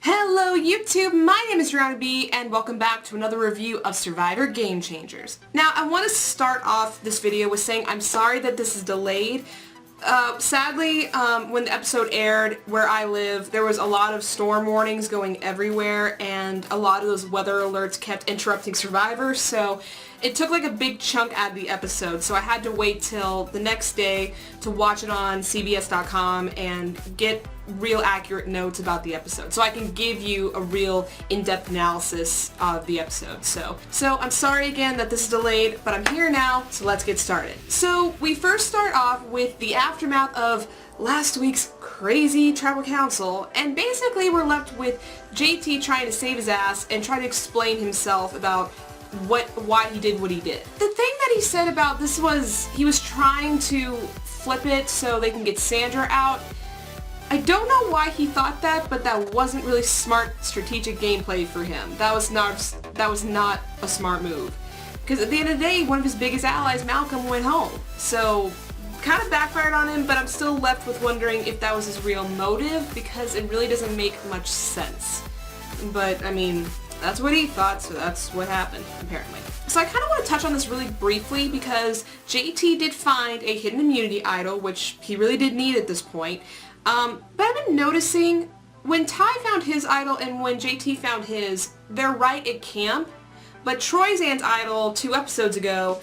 Hello YouTube, my name is rhianaB and welcome back to another review of Survivor Game Changers. Now I want to start off this video with saying I'm sorry that this is delayed. Sadly, when the episode aired where I live, there was a lot of storm warnings going everywhere and a lot of those weather alerts kept interrupting Survivor, so it took like a big chunk out of the episode, so I had to wait till the next day to watch it on CBS.com and get real accurate notes about the episode, so I can give you a real in-depth analysis of the episode. So I'm sorry again that this is delayed, but I'm here now, so let's get started. So we first start off with the aftermath of last week's crazy tribal council, and basically we're left with JT trying to save his ass and try to explain himself about why he did what he did. The thing that he said about this was he was trying to flip it so they can get Sandra out. I don't know why he thought that, but that wasn't really smart strategic gameplay for him. That was not a smart move. Because at the end of the day, one of his biggest allies, Malcolm, went home. So kind of backfired on him, but I'm still left with wondering if that was his real motive, because it really doesn't make much sense. But I mean, that's what he thought, so that's what happened, apparently. So I kind of want to touch on this really briefly because JT did find a hidden immunity idol, which he really did need at this point. But I've been noticing when Ty found his idol and when JT found his, they're right at camp, but Troyzan's idol 2 episodes ago,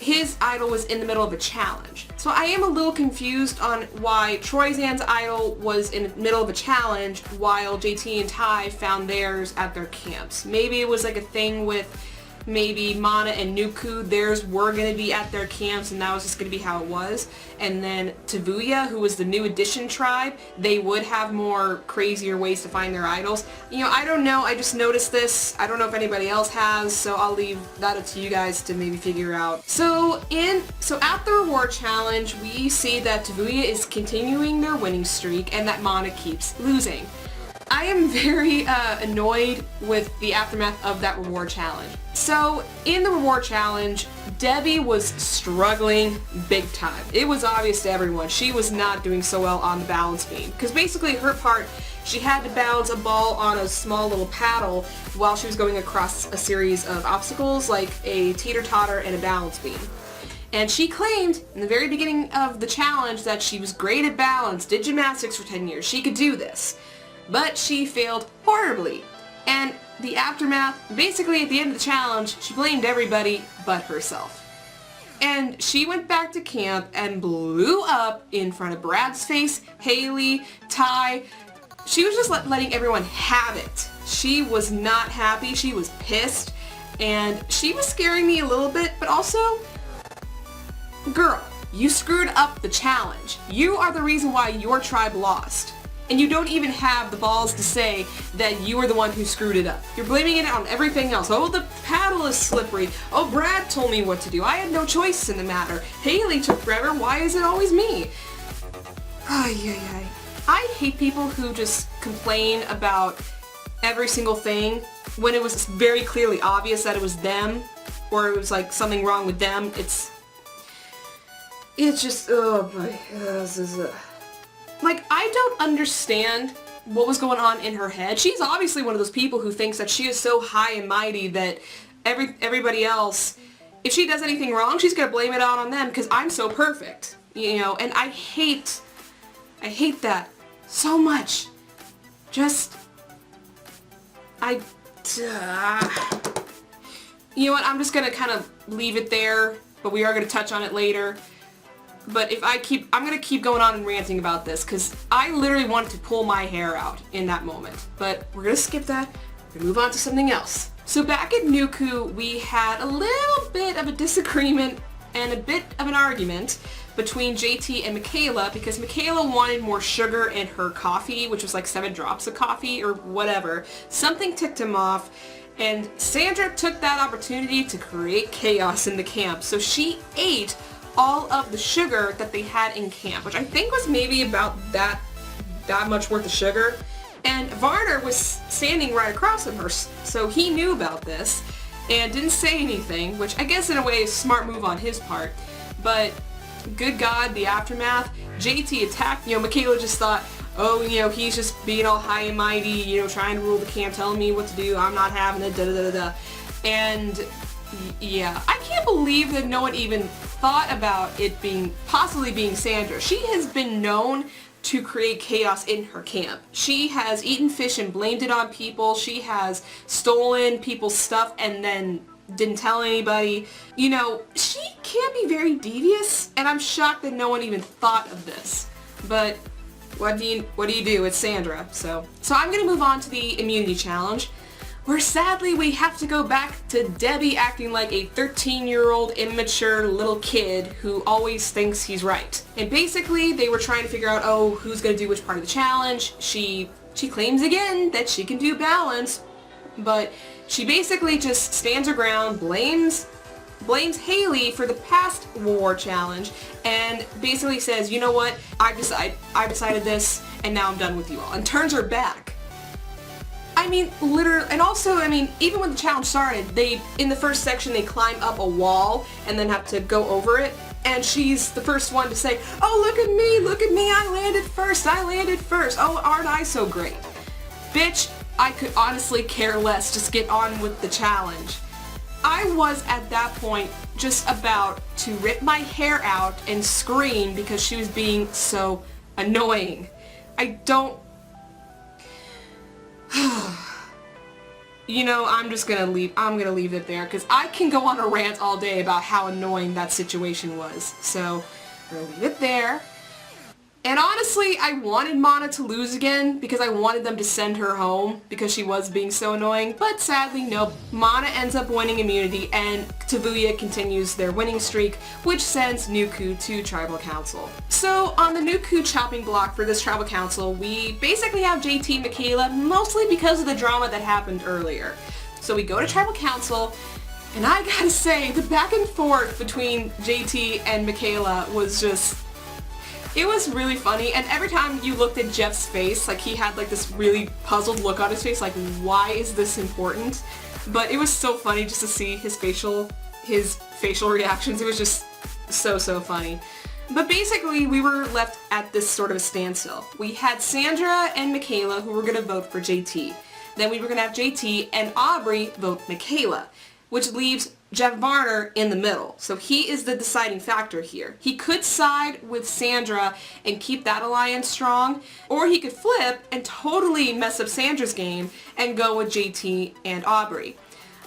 his idol was in the middle of a challenge. So I am a little confused on why Troyzan's idol was in the middle of a challenge while JT and Ty found theirs at their camps. Maybe it was like a thing with maybe Mana and Nuku, theirs were going to be at their camps and that was just going to be how it was. And then Tavuya, who was the new addition tribe, they would have more crazier ways to find their idols. You know, I don't know, I just noticed this. I don't know if anybody else has, so I'll leave that up to you guys to maybe figure out. So at the reward challenge, we see that Tavuya is continuing their winning streak and that Mana keeps losing. I am very annoyed with the aftermath of that reward challenge. So in the reward challenge, Debbie was struggling big time. It was obvious to everyone. She was not doing so well on the balance beam. Because basically her part, she had to balance a ball on a small little paddle while she was going across a series of obstacles like a teeter-totter and a balance beam. And she claimed in the very beginning of the challenge that she was great at balance, did gymnastics for 10 years, she could do this. But she failed horribly. And the aftermath, basically at the end of the challenge, she blamed everybody but herself. And she went back to camp and blew up in front of Brad's face, Haley, Ty. She was just letting everyone have it. She was not happy, she was pissed, and she was scaring me a little bit, but also, girl, you screwed up the challenge. You are the reason why your tribe lost. And you don't even have the balls to say that you were the one who screwed it up. You're blaming it on everything else. Oh, the paddle is slippery. Oh, Brad told me what to do. I had no choice in the matter. Haley took forever. Why is it always me? I hate people who just complain about every single thing when it was very clearly obvious that it was them or it was like something wrong with them. It's just, oh boy, this is like, I don't understand what was going on in her head. She's obviously one of those people who thinks that she is so high and mighty that everybody else, if she does anything wrong, she's gonna blame it out on them because I'm so perfect, you know, and I hate that so much. Just, you know what, I'm just gonna kind of leave it there, but we are gonna touch on it later. But I'm gonna keep going on and ranting about this because I literally wanted to pull my hair out in that moment. But we're gonna skip that, we're gonna move on to something else. So back at Nuku, we had a little bit of a disagreement and a bit of an argument between JT and Michaela because Michaela wanted more sugar in her coffee, which was like 7 drops of coffee or whatever. Something ticked him off. And Sandra took that opportunity to create chaos in the camp. So she ate all of the sugar that they had in camp, which I think was maybe about that much worth of sugar. And Varner was standing right across from her, so he knew about this and didn't say anything, which I guess in a way is a smart move on his part. But good God, the aftermath, JT attacked, Michaela just thought, oh, you know, he's just being all high and mighty, you know, trying to rule the camp, telling me what to do, I'm not having it, da-da-da-da. And yeah, I can't believe that no one even thought about it possibly being Sandra. She has been known to create chaos in her camp. She has eaten fish and blamed it on people. She has stolen people's stuff and then didn't tell anybody. You know, she can be very devious, and I'm shocked that no one even thought of this. But what do you do? It's Sandra. So I'm gonna move on to the immunity challenge, where sadly we have to go back to Debbie acting like a 13-year-old immature little kid who always thinks he's right. And basically they were trying to figure out, oh, who's gonna do which part of the challenge. She claims again that she can do balance, but she basically just stands her ground, blames Haley for the past war challenge, and basically says, you know what, I've decided this, and now I'm done with you all, and turns her back. I mean, literally, and also, I mean, even when the challenge started, in the first section, they climb up a wall and then have to go over it, and she's the first one to say, oh, look at me, I landed first, oh, aren't I so great? Bitch, I could honestly care less, just get on with the challenge. I was at that point just about to rip my hair out and scream because she was being so annoying. You know, I'm gonna leave it there because I can go on a rant all day about how annoying that situation was. So, I'm gonna leave it there. And honestly, I wanted Mana to lose again because I wanted them to send her home because she was being so annoying, but sadly, nope. Mana ends up winning immunity and Tavuya continues their winning streak, which sends Nuku to Tribal Council. So on the Nuku chopping block for this Tribal Council, we basically have JT and Michaela, mostly because of the drama that happened earlier. So we go to Tribal Council, and I gotta say, the back and forth between JT and Michaela was just... it was really funny, and every time you looked at Jeff's face, like he had like this really puzzled look on his face, like why is this important? But it was so funny just to see his facial reactions. It was just so funny. But basically we were left at this sort of a standstill. We had Sandra and Michaela who were going to vote for JT. Then we were going to have JT and Aubrey vote Michaela, which leaves Jeff Varner in the middle. So he is the deciding factor here. He could side with Sandra and keep that alliance strong, or he could flip and totally mess up Sandra's game and go with JT and Aubrey.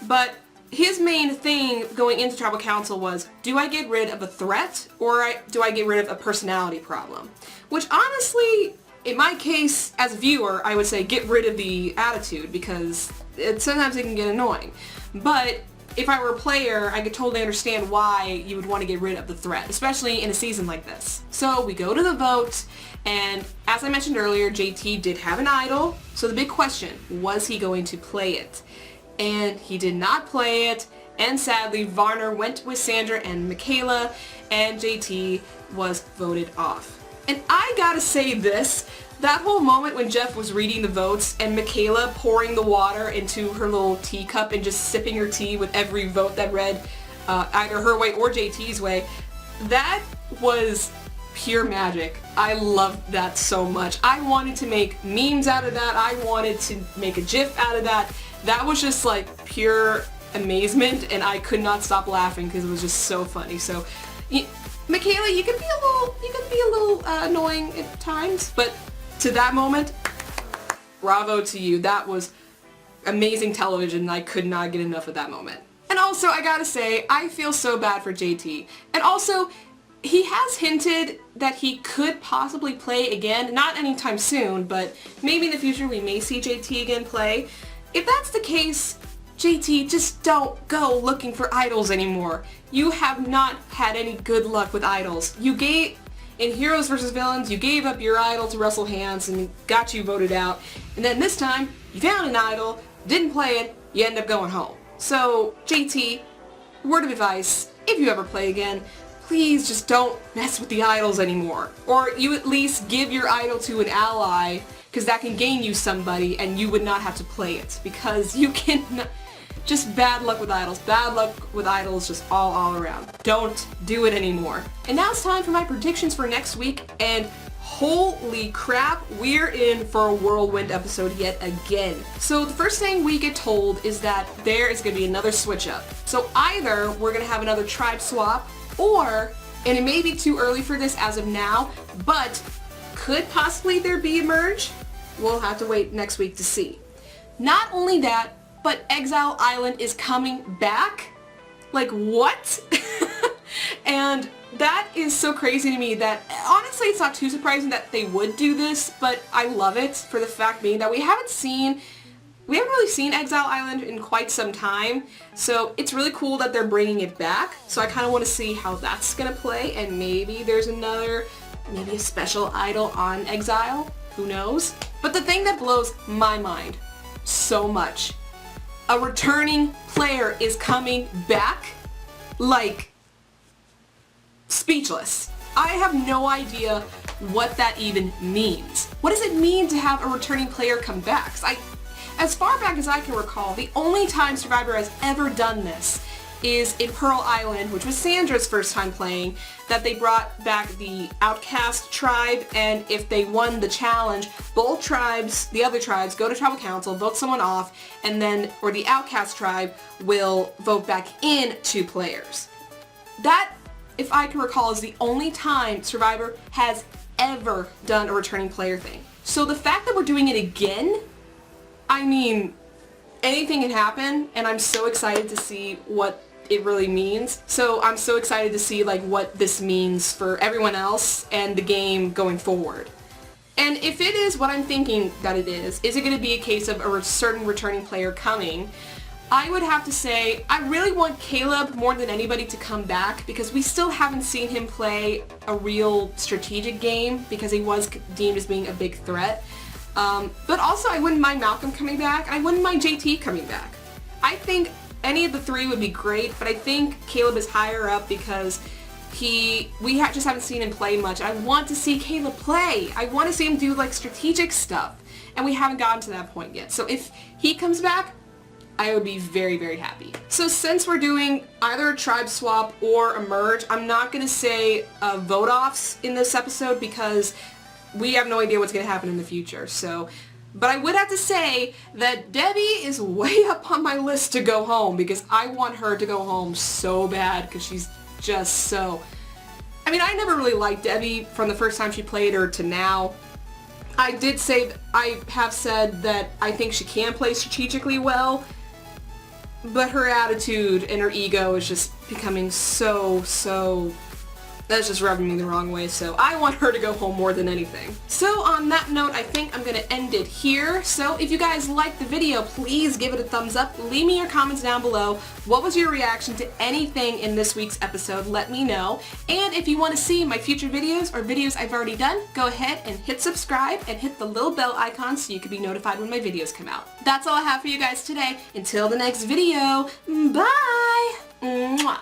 But his main thing going into Tribal Council was, do I get rid of a threat or do I get rid of a personality problem? Which honestly, in my case, as a viewer, I would say get rid of the attitude because sometimes it can get annoying. But if I were a player, I could totally understand why you would want to get rid of the threat, especially in a season like this. So we go to the vote, and as I mentioned earlier, JT did have an idol, so the big question, was he going to play it? And he did not play it, and sadly Varner went with Sandra and Michaela, and JT was voted off. And I gotta say this, that whole moment when Jeff was reading the votes and Michaela pouring the water into her little teacup and just sipping her tea with every vote that read either her way or JT's way, that was pure magic. I loved that so much. I wanted to make memes out of that. I wanted to make a GIF out of that. That was just like pure amazement, and I could not stop laughing because it was just so funny. So, Michaela, you can be a little annoying at times, but to that moment, bravo to you. That was amazing television, and I could not get enough of that moment. And also, I gotta say, I feel so bad for JT. And also, he has hinted that he could possibly play again, not anytime soon, but maybe in the future we may see JT again play. If that's the case, JT, just don't go looking for idols anymore. You have not had any good luck with idols. In Heroes vs. Villains, you gave up your idol to Russell Hands and got you voted out. And then this time, you found an idol, didn't play it, you end up going home. So, JT, word of advice, if you ever play again, please just don't mess with the idols anymore. Or you at least give your idol to an ally, because that can gain you somebody and you would not have to play it. Because you can... Just bad luck with idols. Bad luck with idols just all around. Don't do it anymore. And now it's time for my predictions for next week, and Holy crap, we're in for a whirlwind episode yet again. So the first thing we get told is that there is going to be another switch up. So either we're going to have another tribe swap, or, and it may be too early for this as of now, but could possibly there be a merge? We'll have to wait next week to see. Not only that, but Exile Island is coming back? Like what? And that is so crazy to me that honestly it's not too surprising that they would do this, but I love it for the fact being that we haven't really seen Exile Island in quite some time, so it's really cool that they're bringing it back. So I kind of want to see how that's going to play, and maybe there's maybe a special idol on Exile, who knows? But the thing that blows my mind so much, a returning player is coming back? Like, speechless. I have no idea what that even means. What does it mean to have a returning player come back? As far back as I can recall, the only time Survivor has ever done this is in Pearl Island, which was Sandra's first time playing, that they brought back the Outcast tribe, and if they won the challenge, both tribes, the other tribes, go to tribal council, vote someone off, and then, or the Outcast tribe will vote back in 2 players. That, if I can recall, is the only time Survivor has ever done a returning player thing. So the fact that we're doing it again, I mean, anything can happen, and I'm so excited to see what it really means. So I'm so excited to see like what this means for everyone else and the game going forward. And if it is what I'm thinking that it is it going to be a case of a certain returning player coming? I would have to say I really want Caleb more than anybody to come back, because we still haven't seen him play a real strategic game because he was deemed as being a big threat. But also I wouldn't mind Malcolm coming back, and I wouldn't mind JT coming back. I think any of the 3 would be great, but I think Caleb is higher up because we just haven't seen him play much. I want to see Caleb play. I want to see him do like strategic stuff, and we haven't gotten to that point yet. So if he comes back, I would be very, very happy. So since we're doing either a tribe swap or a merge, I'm not going to say vote-offs in this episode because we have no idea what's going to happen in the future. But I would have to say that Debbie is way up on my list to go home, because I want her to go home so bad, because she's just so... I mean, I never really liked Debbie from the first time she played her to now. I have said that I think she can play strategically well, but her attitude and her ego is just becoming so... That's just rubbing me the wrong way, so I want her to go home more than anything. So on that note, I think I'm going to end it here. So if you guys liked the video, please give it a thumbs up. Leave me your comments down below. What was your reaction to anything in this week's episode? Let me know. And if you want to see my future videos or videos I've already done, go ahead and hit subscribe and hit the little bell icon so you can be notified when my videos come out. That's all I have for you guys today. Until the next video, bye! Mwah.